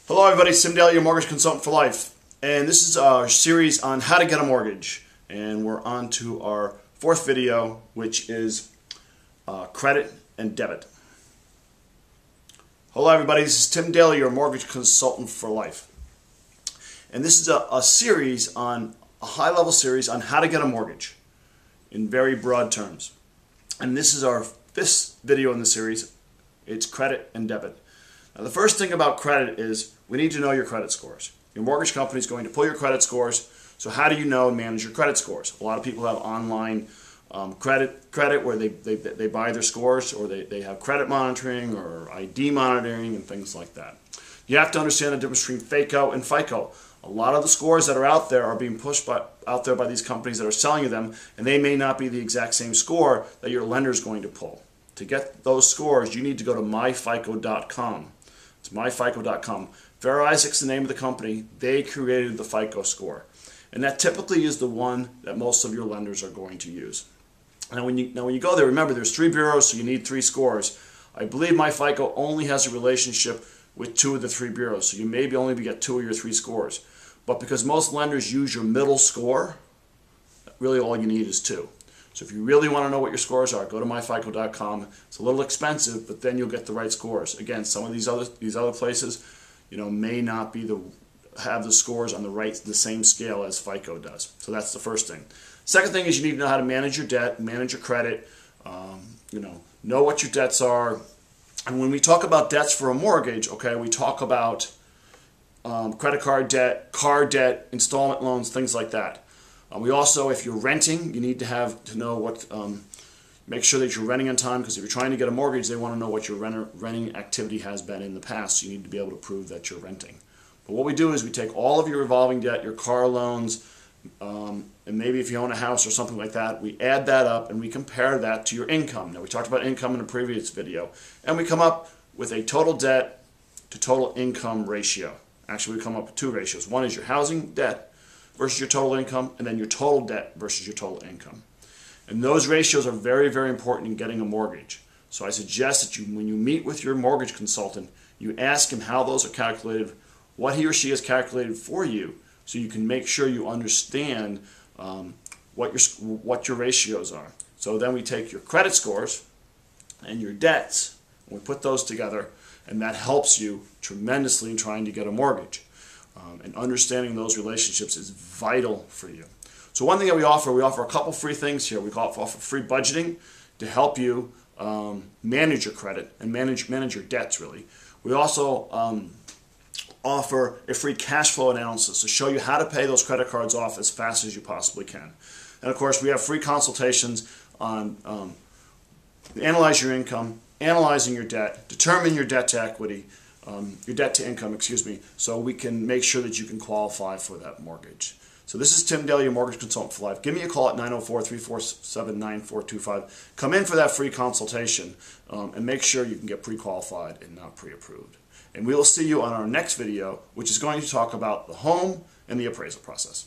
Hello everybody, it's Tim Daly, your mortgage consultant for life. And this is our series on how to get a mortgage. And we're on to our fourth video, which is credit and debit. Hello everybody, this is Tim Daly, your mortgage consultant for life. And this is a series on, a high-level series on how to get a mortgage in very broad terms. And this is our fifth video in the series. It's credit and debit. Now, the first thing about credit is we need to know your credit scores. Your mortgage company is going to pull your credit scores. So how do you know and manage your credit scores? A lot of people have online credit where they buy their scores, or they have credit monitoring or ID monitoring and things like that. You have to understand the difference between FACO and FICO. A lot of the scores that are out there are being pushed out there by these companies that are selling you them, and they may not be the exact same score that your lender is going to pull. To get those scores, you need to go to myfico.com. It's myfico.com. Fair Isaac's the name of the company. They created the FICO score. And that typically is the one that most of your lenders are going to use. Now when you go there, remember there's 3 bureaus, so you need 3 scores. I believe MyFICO only has a relationship with 2 of the 3 bureaus, so you maybe only get 2 of your 3 scores. But because most lenders use your middle score, really all you need is 2. So if you really want to know what your scores are, go to myfico.com. It's a little expensive, but then you'll get the right scores. Again, some of these other places, may not have the scores on the same scale as FICO does. So that's the first thing. Second thing is you need to know how to manage your debt, manage your credit. Know what your debts are. And when we talk about debts for a mortgage, okay, we talk about credit card debt, car debt, installment loans, things like that. We also, if you're renting, you need to know what, make sure that you're renting on time, because if you're trying to get a mortgage, they want to know what your renting activity has been in the past. So you need to be able to prove that you're renting. But what we do is we take all of your revolving debt, your car loans, and maybe if you own a house or something like that, we add that up and we compare that to your income. Now, we talked about income in a previous video, and we come up with a total debt to total income ratio. Actually, we come up with 2 ratios. One is your housing debt versus your total income, and then your total debt versus your total income. And those ratios are very, very important in getting a mortgage. So I suggest that when you meet with your mortgage consultant, you ask him how those are calculated, what he or she has calculated for you, so you can make sure you understand what your ratios are. So then we take your credit scores and your debts, and we put those together, and that helps you tremendously in trying to get a mortgage. And understanding those relationships is vital for you. So one thing that we offer a couple free things here. We offer free budgeting to help you manage your credit and manage your debts, really. We also offer a free cash flow analysis to show you how to pay those credit cards off as fast as you possibly can. And of course, we have free consultations on analyze your income, analyzing your debt, determine your debt to equity, your debt to income, so we can make sure that you can qualify for that mortgage. So this is Tim Daly, your mortgage consultant for life. Give me a call at 904-347-9425. Come in for that free consultation and make sure you can get pre-qualified and not pre-approved. And we will see you on our next video, which is going to talk about the home and the appraisal process.